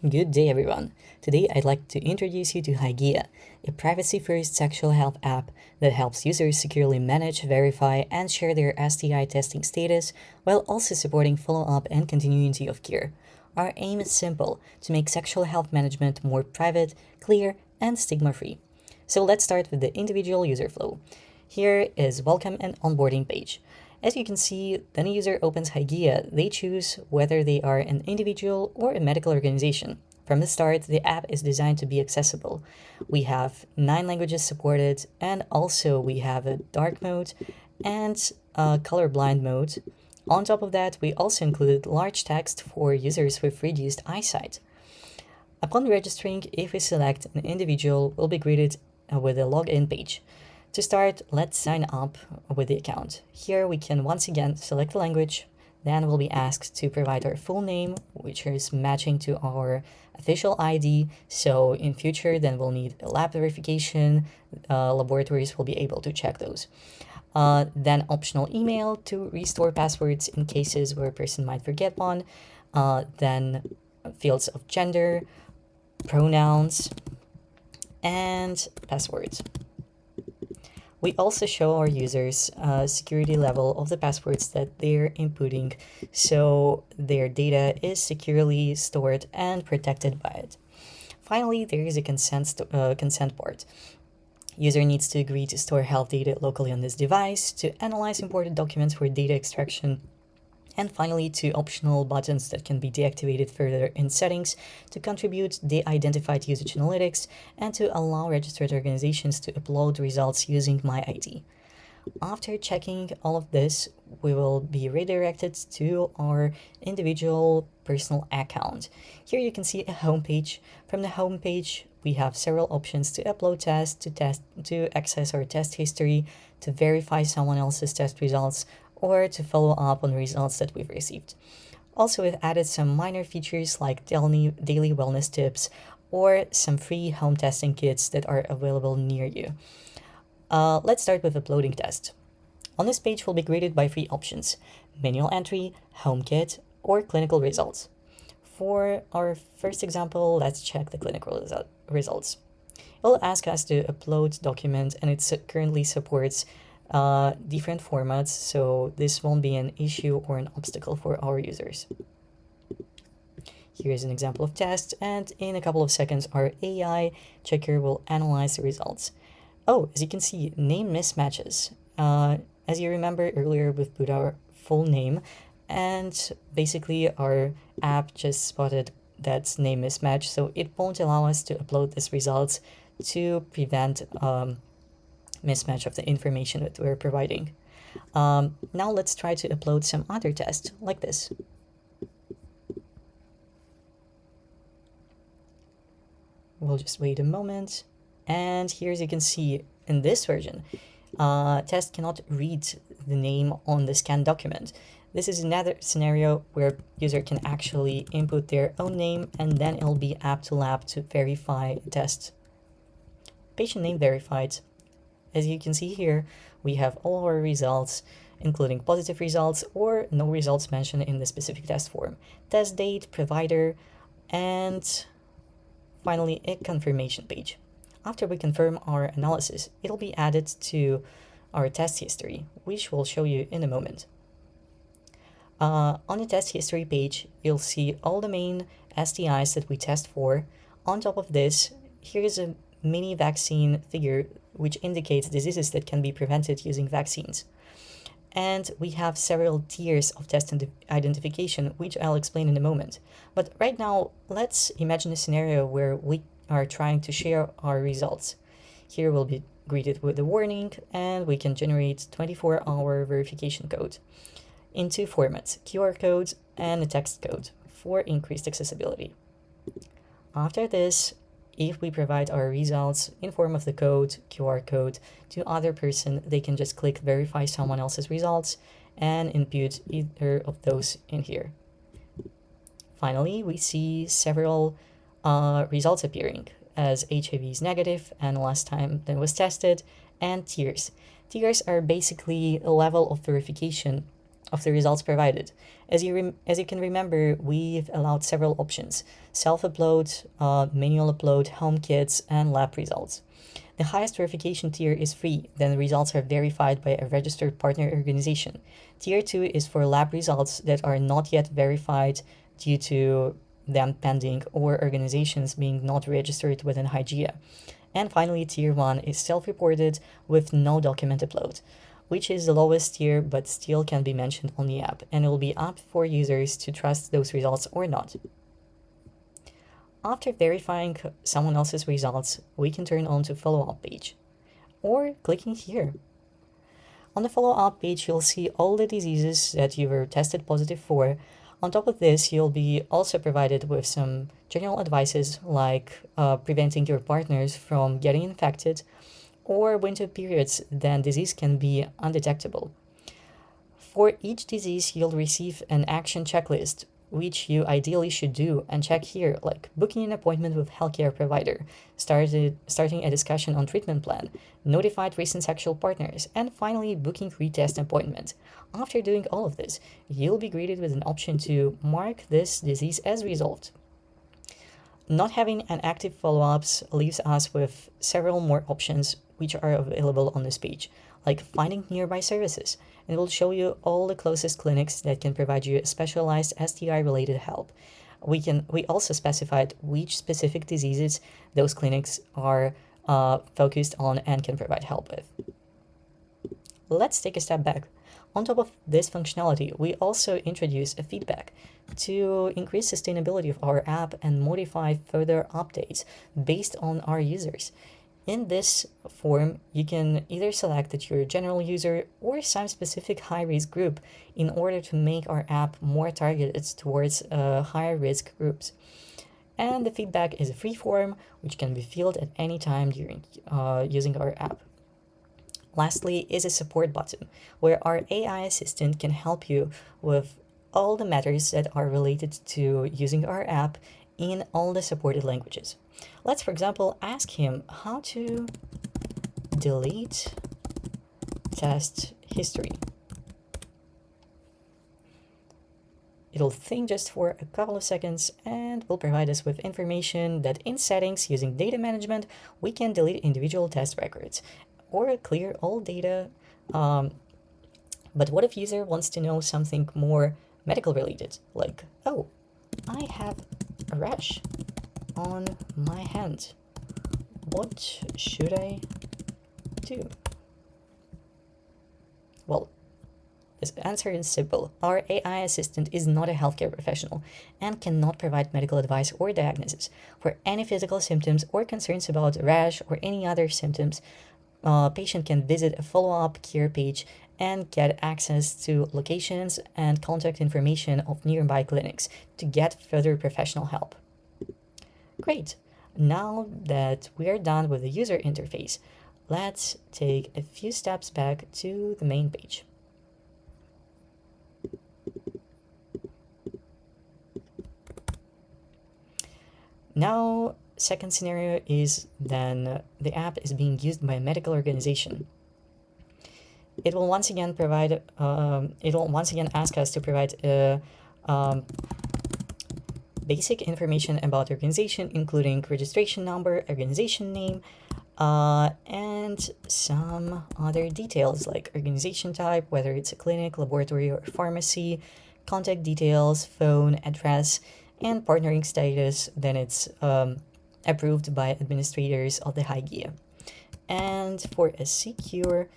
Good day, everyone. Today, I'd like to introduce you to Hygieia, a privacy-first sexual health app that helps users securely manage, verify, and share their STI testing status while also supporting follow-up and continuity of care. Our aim is simple, to make sexual health management more private, clear, and stigma-free. So let's start with the individual user flow. Here is welcome and onboarding page. As you can see, when a user opens Hygieia, they choose whether they are an individual or a medical organization. From the start, the app is designed to be accessible. We have 9 languages supported, and also we have a dark mode and a colorblind mode. On top of that, we also included large text for users with reduced eyesight. Upon registering, if we select an individual, we'll be greeted with a login page. To start, let's sign up with the account. Here we can once again select the language, then we'll be asked to provide our full name, which is matching to our official ID. So in future, then we'll need a lab verification. Laboratories will be able to check those. Then optional email to restore passwords in cases where a person might forget one. Then fields of gender, pronouns, and passwords. We also show our users security level of the passwords that they're inputting, so their data is securely stored and protected by it. Finally, there is a consent part. User needs to agree to store health data locally on this device, to analyze important documents for data extraction, and finally 2 optional buttons that can be deactivated further in settings to contribute de-identified usage analytics and to allow registered organizations to upload results using My ID. After checking all of this, we will be redirected to our individual personal account. Here you can see a homepage. From the homepage, we have several options to upload tests, to access our test history, to verify someone else's test results, or to follow up on results that we've received. Also, we've added some minor features like daily wellness tips or some free home testing kits that are available near you. Let's start with uploading test. On this page, we'll be greeted by 3 options: manual entry, home kit, or clinical results. For our first example, let's check the clinical results. It'll ask us to upload document, and it currently supports different formats, so this won't be an issue or an obstacle for our users. Here's an example of test, and in a couple of seconds our AI checker will analyze the results. Oh, as you can see, name mismatches. As you remember earlier, we've put our full name, and basically our app just spotted that name mismatch, so it won't allow us to upload these results to prevent mismatch of the information that we're providing. Now let's try to upload some other test like this. We'll just wait a moment. And here, as you can see, in this version, test cannot read the name on the scanned document. This is another scenario where user can actually input their own name, and then it'll be app to lab to verify a test. Patient name verified. As you can see here, we have all our results, including positive results or no results mentioned in the specific test form, test date, provider, and finally a confirmation page. After we confirm our analysis, it'll be added to our test history, which we'll show you in a moment. On the test history page, you'll see all the main STIs that we test for. On top of this, here's a mini vaccine figure which indicates diseases that can be prevented using vaccines. And we have several tiers of test identification, which I'll explain in a moment. But right now, let's imagine a scenario where we are trying to share our results. Here we'll be greeted with a warning, and we can generate 24-hour verification code in 2 formats, QR code and a text code, for increased accessibility. After this, if we provide our results in form of the code, QR code, to other person, they can just click verify someone else's results and input either of those in here. Finally, we see several results appearing as HIV is negative and last time that was tested, and tiers. Tiers are basically a level of verification of the results provided. As you can remember, we've allowed several options: self-upload, manual upload, home kits, and lab results. The highest verification tier is free, then the results are verified by a registered partner organization. Tier 2 is for lab results that are not yet verified due to them pending or organizations being not registered within Hygieia. And finally, Tier 1 is self-reported with no document upload, which is the lowest tier but still can be mentioned on the app, and it will be up for users to trust those results or not. After verifying someone else's results, we can turn on to follow-up page, or clicking here. On the follow-up page, you'll see all the diseases that you were tested positive for. On top of this, you'll be also provided with some general advices like preventing your partners from getting infected, or winter periods then disease can be undetectable. For each disease, you'll receive an action checklist, which you ideally should do and check here, like booking an appointment with healthcare provider, starting a discussion on treatment plan, notified recent sexual partners, and finally booking retest appointment. After doing all of this, you'll be greeted with an option to mark this disease as resolved. Not having an active follow-ups leaves us with several more options which are available on this page, like finding nearby services. It will show you all the closest clinics that can provide you specialized STI-related help. We also specified which specific diseases those clinics are focused on and can provide help with. Let's take a step back. On top of this functionality, we also introduce a feedback to increase sustainability of our app and modify further updates based on our users. In this form, you can either select that you're a general user or some specific high-risk group in order to make our app more targeted towards higher-risk groups. And the feedback is a free form, which can be filled at any time during using our app. Lastly is a support button, where our AI assistant can help you with all the matters that are related to using our app in all the supported languages. Let's, for example, ask him how to delete test history. It'll think just for a couple of seconds and will provide us with information that in settings using data management, we can delete individual test records or clear all data. But what if user wants to know something more medical related, like, oh, I have a rash on my hand. What should I do? Well, the answer is simple. Our AI assistant is not a healthcare professional and cannot provide medical advice or diagnosis. For any physical symptoms or concerns about rash or any other symptoms, patient can visit a follow-up care page and get access to locations and contact information of nearby clinics to get further professional help. Great. Now that we are done with the user interface, let's take a few steps back to the main page. Now, second scenario is then the app is being used by a medical organization. It will once again ask us to provide basic information about the organization, including registration number, organization name, and some other details like organization type, whether it's a clinic, laboratory, or pharmacy, contact details, phone, address, and partnering status. Then it's approved by administrators of the Hygieia. And for a secure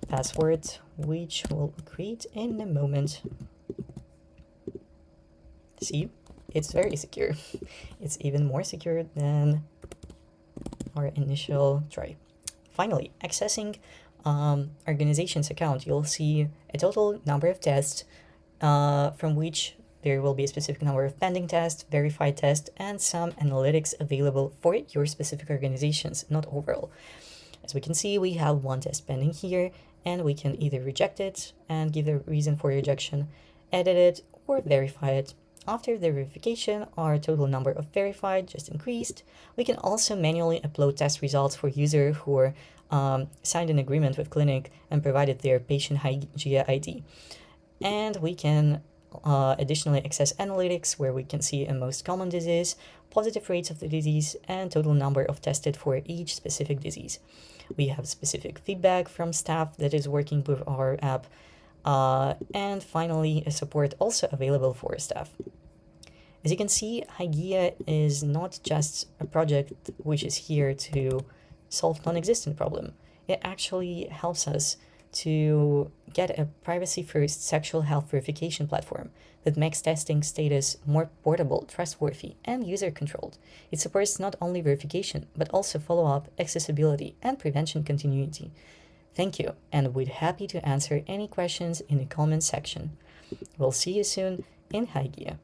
password, which we'll create in a moment. See, it's very secure. It's even more secure than our initial try. Finally, accessing organization's account, you'll see a total number of tests from which there will be a specific number of pending tests, verified tests, and some analytics available for your specific organizations, not overall. As we can see, we have one test pending here, and we can either reject it and give the reason for rejection, edit it, or verify it. After the verification, our total number of verified just increased. We can also manually upload test results for users who are signed an agreement with clinic and provided their patient Hygieia ID. And we can additionally access analytics, where we can see a most common disease, positive rates of the disease, and total number of tested for each specific disease. We have specific feedback from staff that is working with our app, and finally a support also available for staff. As you can see, Hygieia is not just a project which is here to solve non-existent problem. It actually helps us to get a privacy-first sexual health verification platform that makes testing status more portable, trustworthy, and user-controlled. It supports not only verification, but also follow-up, accessibility, and prevention continuity. Thank you, and we're happy to answer any questions in the comments section. We'll see you soon in Hygieia.